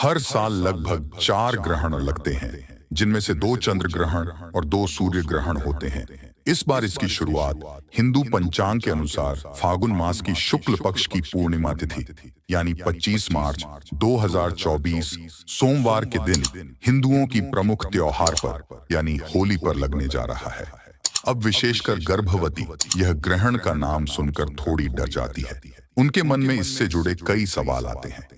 हर साल लगभग 4 ग्रहण लगते हैं, जिनमें से 2 चंद्र ग्रहण और 2 सूर्य ग्रहण होते हैं। इस बार इसकी शुरुआत हिंदू पंचांग के अनुसार फागुन मास की शुक्ल पक्ष की पूर्णिमा तिथि यानी 25 मार्च 2024 सोमवार के दिन हिंदुओं की प्रमुख त्योहार पर यानी होली पर लगने जा रहा है। अब विशेषकर गर्भवती यह ग्रहण का नाम सुनकर थोड़ी डर जाती है। उनके मन में इससे जुड़े कई सवाल आते हैं।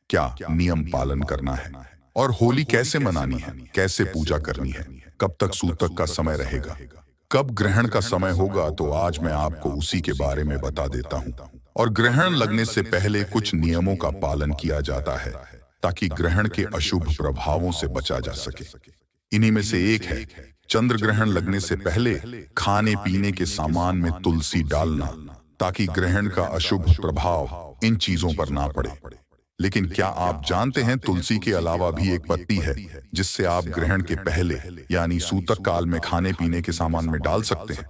क्या नियम पालन करना है और होली कैसे मनानी है, कैसे पूजा करनी है, कब तक सूतक का समय रहेगा, कब ग्रहण का समय होगा, तो आज मैं आपको उसी के बारे में बता देता हूं। और ग्रहण लगने से पहले कुछ नियमों का पालन किया जाता है ताकि ग्रहण के अशुभ प्रभावों से बचा जा सके। इन्हीं में से एक है चंद्र ग्रहण लगने से पहले खाने पीने के सामान में तुलसी डालना, ताकि ग्रहण का अशुभ प्रभाव इन चीजों पर ना पड़े। लेकिन क्या आप जानते हैं तुलसी के अलावा भी एक पत्ती है जिससे आप ग्रहण के पहले यानी सूतक काल में खाने पीने के सामान में डाल सकते हैं?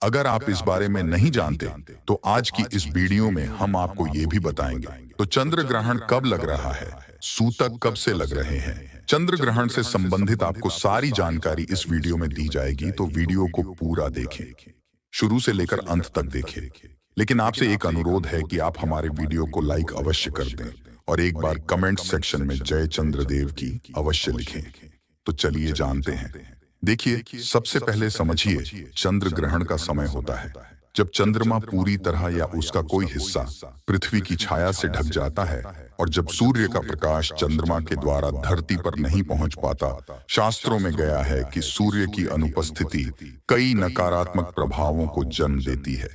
अगर आप इस बारे में नहीं जानते तो आज की इस वीडियो में हम आपको ये भी बताएंगे। तो चंद्र ग्रहण कब लग रहा है, सूतक कब से लग रहे हैं, चंद्र ग्रहण से संबंधित आपको सारी जानकारी इस वीडियो में दी जाएगी। तो वीडियो को पूरा देखें, शुरू से लेकर अंत तक देखें। लेकिन आपसे एक अनुरोध है कि आप हमारे वीडियो को लाइक अवश्य कर दें और एक बार कमेंट सेक्शन में जय चंद्रदेव की अवश्य लिखें। तो चलिए जानते हैं। देखिए, सबसे पहले समझिए चंद्र ग्रहण का समय होता है जब चंद्रमा पूरी तरह या उसका कोई हिस्सा पृथ्वी की छाया से ढक जाता है और जब सूर्य का प्रकाश चंद्रमा के द्वारा धरती पर नहीं पहुंच पाता। शास्त्रों में गया है कि सूर्य की अनुपस्थिति कई नकारात्मक प्रभावों को जन्म देती है,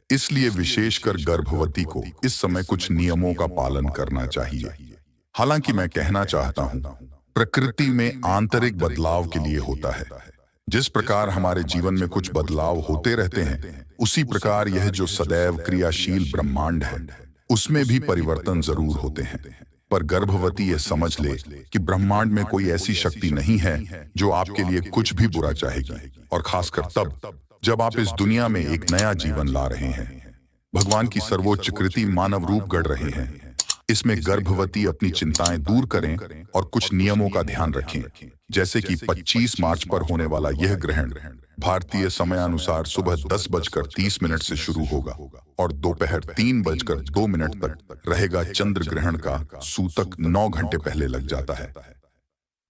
इसलिए विशेषकर गर्भवती को इस समय कुछ नियमों का पालन करना चाहिए। हालांकि मैं कहना चाहता हूं, प्रकृति में आंतरिक बदलाव के लिए होता है। जिस प्रकार हमारे जीवन में कुछ बदलाव होते रहते हैं, उसी प्रकार यह जो सदैव क्रियाशील ब्रह्मांड है उसमें भी परिवर्तन जरूर होते हैं। पर गर्भवती यह समझ ले कि ब्रह्मांड में कोई ऐसी शक्ति नहीं है जो आपके लिए कुछ भी बुरा चाहेगी, और खासकर तब जब आप इस दुनिया में एक नया जीवन ला रहे हैं, भगवान की सर्वोच्च कृति मानव रूप गढ़ रहे हैं। इसमें गर्भवती अपनी चिंताएं दूर करें और कुछ नियमों का ध्यान रखें, जैसे कि 25 मार्च पर होने वाला यह ग्रहण भारतीय समयानुसार सुबह 10:30 से शुरू होगा और दोपहर 3:02 तक रहेगा। चंद्र ग्रहण का सूतक 9 घंटे पहले लग जाता है।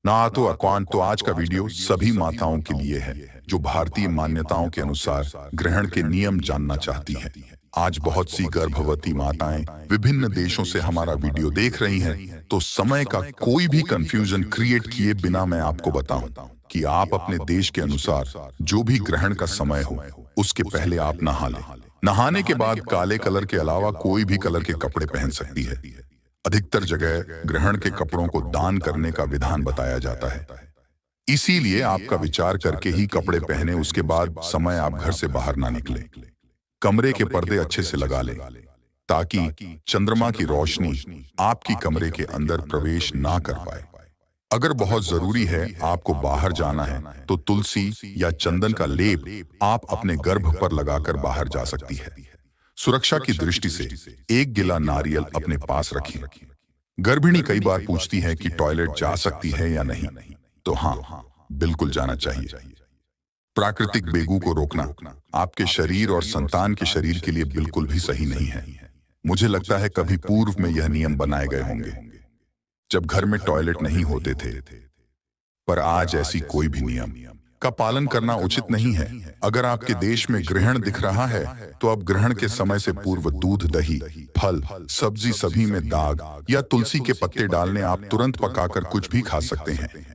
ना तो अक्वान तो आज का वीडियो सभी माताओं के लिए है जो भारतीय मान्यताओं के अनुसार ग्रहण के नियम जानना चाहती हैं। आज बहुत सी गर्भवती माताएं विभिन्न देशों से हमारा वीडियो देख रही हैं, तो समय का कोई भी कंफ्यूजन क्रिएट किए बिना मैं आपको बताऊं कि आप अपने देश के अनुसार जो भी ग्रहण का समय हो उसके पहले आप नहा लें। नहाने के बाद काले कलर के अलावा कोई भी कलर के कपड़े पहन सकती है। अधिकतर जगह ग्रहण के कपड़ों को दान करने का विधान बताया जाता है, इसीलिए आपका विचार करके ही कपड़े पहने। उसके बाद समय आप घर से बाहर ना निकले। कमरे के पर्दे अच्छे से लगा लें ताकि चंद्रमा की रोशनी आपकी कमरे के अंदर प्रवेश ना कर पाए। अगर बहुत जरूरी है आपको बाहर जाना है तो तुलसी या चंदन का लेप आप अपने गर्भ पर लगाकर बाहर जा सकती है। सुरक्षा की दृष्टि से एक गिला नारियल अपने पास रखें। गर्भिणी कई बार पूछती है कि टॉयलेट जा सकती है या नहीं, तो हाँ, बिल्कुल जाना चाहिए। प्राकृतिक बेगू को रोकना आपके शरीर और संतान के शरीर के लिए बिल्कुल भी सही नहीं है। मुझे लगता है कभी पूर्व में यह नियम बनाए गए होंगे जब घर में टॉयलेट नहीं होते थे, पर आज ऐसी कोई भी नियम का पालन करना उचित नहीं है। अगर आपके देश में ग्रहण दिख रहा है तो अब ग्रहण के समय से पूर्व दूध, दही, फल, सब्जी सभी में दाग या तुलसी के पत्ते डालने आप तुरंत पकाकर कुछ भी खा सकते हैं।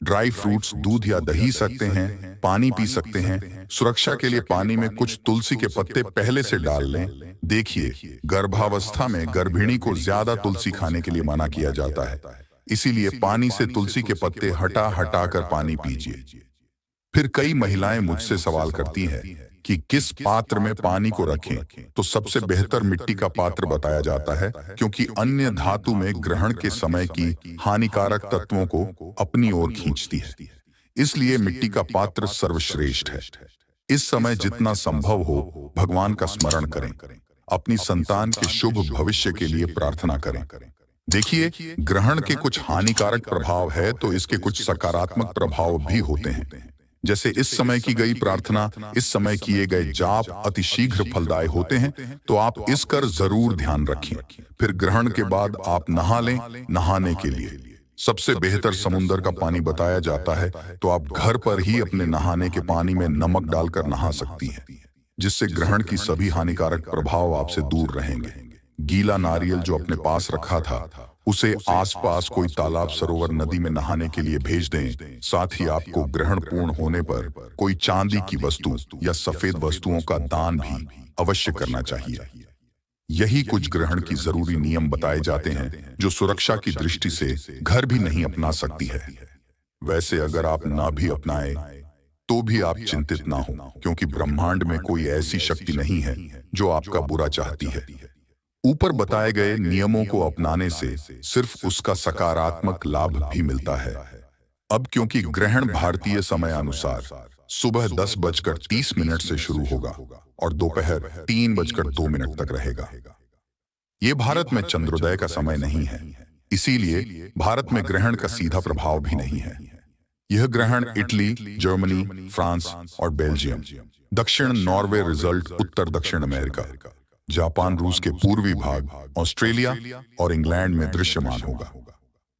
ड्राई फ्रूट्स, दूध या दही सकते हैं, पानी पी सकते हैं। सुरक्षा के लिए पानी में कुछ तुलसी के पत्ते पहले से डाल लें। देखिए, गर्भावस्था में गर्भिणी को ज्यादा तुलसी खाने के लिए मना किया जाता है, इसीलिए पानी से तुलसी के पत्ते हटा कर पानी पीजिए। फिर कई महिलाएं मुझसे सवाल करती हैं कि किस पात्र में पानी को रखें, तो सबसे बेहतर मिट्टी का पात्र बताया जाता है, क्योंकि अन्य धातु में ग्रहण के समय की हानिकारक तत्वों को अपनी ओर खींचती है। इसलिए मिट्टी का पात्र सर्वश्रेष्ठ है। इस समय जितना संभव हो भगवान का स्मरण करें, अपनी संतान के शुभ भविष्य के लिए प्रार्थना करें। देखिए, ग्रहण के कुछ हानिकारक प्रभाव है तो इसके कुछ सकारात्मक प्रभाव भी होते हैं। जैसे इस समय की गई प्रार्थना, इस समय किए गए जाप अतिशीघ्र फलदायी होते हैं, तो आप इस कर जरूर ध्यान रखें। फिर ग्रहण के बाद आप नहा लें। नहाने के लिए सबसे बेहतर समुद्र का पानी बताया जाता है, तो आप घर पर ही अपने नहाने के पानी में नमक डालकर नहा सकती हैं, जिससे ग्रहण की सभी हानिकारक प्रभाव आपसे दूर रहेंगे। गीला नारियल जो अपने पास रखा था, उसे आसपास कोई तालाब, सरोवर, नदी में नहाने के लिए भेज दें। साथ ही आपको ग्रहण पूर्ण होने पर कोई चांदी की वस्तु या सफेद वस्तुओं का दान भी अवश्य करना चाहिए। यही कुछ ग्रहण की जरूरी नियम बताए जाते हैं जो सुरक्षा की दृष्टि से घर भी नहीं अपना सकती है। वैसे अगर आप ना भी अपनाए तो भी आप चिंतित ना हो, क्योंकि ब्रह्मांड में कोई ऐसी शक्ति नहीं है जो आपका बुरा चाहती है। ऊपर बताए गए नियमों को अपनाने से सिर्फ उसका सकारात्मक लाभ भी मिलता है। अब क्योंकि ग्रहण भारतीय समय अनुसार सुबह 10:30 से शुरू होगा और दोपहर 3:02 तक रहेगा। ये भारत में चंद्रोदय का समय नहीं है, इसीलिए भारत में ग्रहण का सीधा प्रभाव भी नहीं है। यह ग्रहण इटली, जर्मनी, फ्रांस और बेल्जियम, दक्षिण नॉर्वे, रिजल्ट उत्तर दक्षिण अमेरिका, जापान, रूस के पूर्वी भाग, ऑस्ट्रेलिया और इंग्लैंड में दृश्यमान होगा।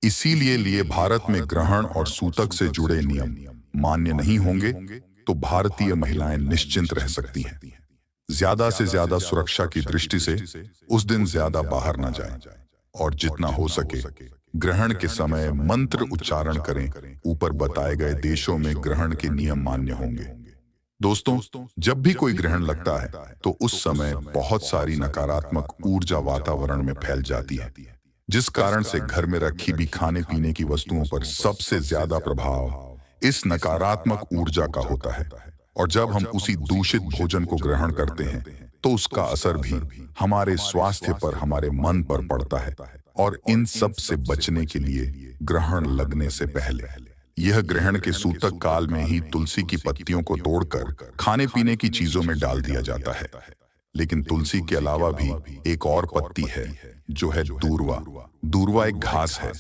इसीलिए भारत में ग्रहण और सूतक से जुड़े नियम मान्य नहीं होंगे, तो भारतीय महिलाएं निश्चिंत रह सकती हैं। ज्यादा से ज्यादा सुरक्षा की दृष्टि से उस दिन ज्यादा बाहर न जाएं और जितना हो सके ग्रहण के समय मंत्र उच्चारण करें। ऊपर बताए गए देशों में ग्रहण के नियम मान्य होंगे। दोस्तों, जब भी कोई ग्रहण लगता है तो उस समय बहुत सारी नकारात्मक ऊर्जा वातावरण में फैल जाती है, जिस कारण से घर में रखी भी खाने पीने की वस्तुओं पर सबसे ज्यादा प्रभाव इस नकारात्मक ऊर्जा का होता है। और जब हम उसी दूषित भोजन को ग्रहण करते हैं तो उसका असर भी हमारे स्वास्थ्य पर, हमारे मन पर पड़ता है। और इन सब से बचने के लिए ग्रहण लगने से पहले यह ग्रहण के सूतक काल में ही तुलसी की पत्तियों को तोड़कर खाने पीने की चीजों में डाल दिया जाता है। लेकिन तुलसी के अलावा भी एक और पत्ती है जो है दूर्वा। दूर्वा एक घास है।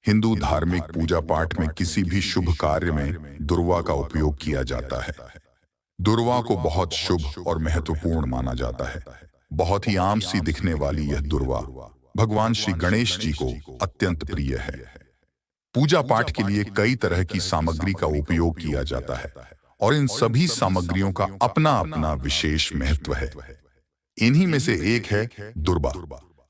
हिंदू धार्मिक पूजा पाठ में किसी भी शुभ कार्य में दूर्वा का उपयोग किया जाता है। दूर्वा को बहुत शुभ और महत्वपूर्ण माना जाता है। बहुत ही आम सी दिखने वाली यह दूर्वा भगवान श्री गणेश जी को अत्यंत प्रिय है। पूजा पाठ के लिए कई तरह की सामग्री का उपयोग किया जाता है और इन सभी सामग्रियों का अपना अपना विशेष महत्व है। इन्हीं में से एक है दूर्वा,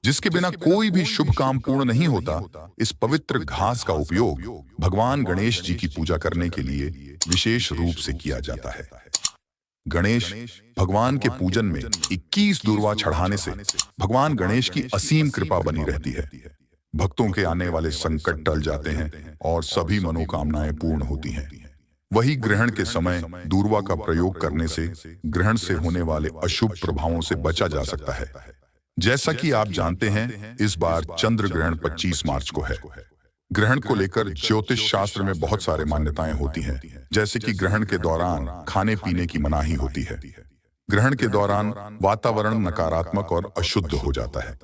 जिसके बिना कोई भी शुभ काम पूर्ण नहीं होता। इस पवित्र घास का उपयोग भगवान गणेश जी की पूजा करने के लिए विशेष रूप से किया जाता है। गणेश भगवान के पूजन में 21 दूर्वा चढ़ाने से भगवान गणेश की असीम कृपा बनी रहती है। भक्तों के आने वाले संकट टल जाते हैं और सभी मनोकामनाएं पूर्ण होती हैं। वही ग्रहण के समय दूर्वा का प्रयोग करने से ग्रहण से होने वाले अशुभ प्रभावों से बचा जा सकता है। जैसा कि आप जानते हैं, इस बार चंद्र ग्रहण 25 मार्च को है। ग्रहण को लेकर ज्योतिष शास्त्र में बहुत सारे मान्यताएं होती हैं, जैसे कि ग्रहण के दौरान खाने पीने की मनाही होती है। ग्रहण के दौरान वातावरण नकारात्मक और अशुद्ध हो जाता है।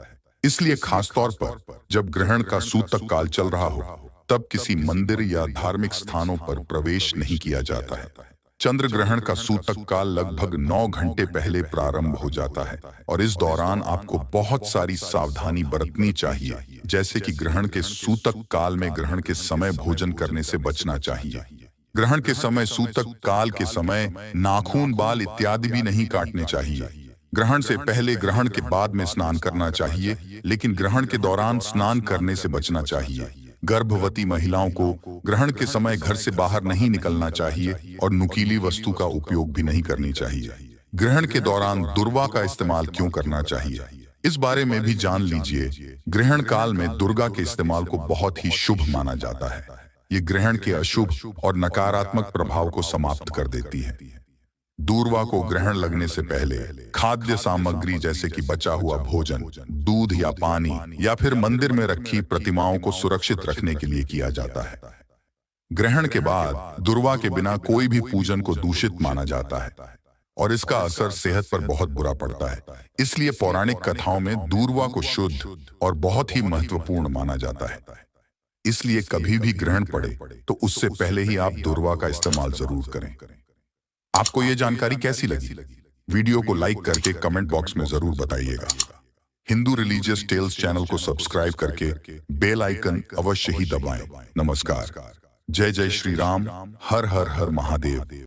इसलिए खासतौर पर जब ग्रहण का सूतक काल चल रहा हो, तब किसी मंदिर या धार्मिक स्थानों पर प्रवेश नहीं किया जाता है। चंद्र ग्रहण का सूतक काल लगभग 9 घंटे पहले प्रारंभ हो जाता है और इस दौरान आपको बहुत सारी सावधानी बरतनी चाहिए, जैसे कि ग्रहण के सूतक काल में ग्रहण के समय भोजन करने से बचना चाहिए। ग्रहण के समय, सूतक काल के समय नाखून, बाल इत्यादि भी नहीं काटने चाहिए। ग्रहण से पहले, ग्रहण के बाद में स्नान करना चाहिए, लेकिन ग्रहण के दौरान स्नान करने से बचना चाहिए। गर्भवती महिलाओं को ग्रहण के समय घर से बाहर नहीं निकलना चाहिए और नुकीली वस्तु का उपयोग भी नहीं करनी चाहिए। ग्रहण के दौरान दूर्वा का इस्तेमाल क्यों करना चाहिए, इस बारे में भी जान लीजिए। ग्रहण काल में दुर्गा के इस्तेमाल को बहुत ही शुभ माना जाता है। ये ग्रहण के अशुभ और नकारात्मक प्रभाव को समाप्त कर देती है। दूर्वा को ग्रहण लगने से पहले खाद्य सामग्री जैसे कि बचा हुआ भोजन, दूध या पानी या फिर मंदिर में रखी प्रतिमाओं को सुरक्षित रखने के लिए किया जाता है। ग्रहण के बाद दूर्वा के बिना कोई भी पूजन को दूषित माना जाता है। और इसका असर सेहत पर बहुत बुरा पड़ता है। इसलिए पौराणिक कथाओं में दूर्वा को शुद्ध और बहुत ही महत्वपूर्ण माना जाता है। इसलिए कभी भी ग्रहण पड़े तो उससे पहले ही आप दूर्वा का इस्तेमाल जरूर करें। आपको यह जानकारी कैसी लगी? वीडियो को लाइक करके कमेंट बॉक्स में जरूर बताइएगा। हिंदू रिलीजियस टेल्स चैनल को सब्सक्राइब करके बेल आइकन अवश्य ही दबाएं। नमस्कार। जय जय श्री राम। हर हर हर महादेव।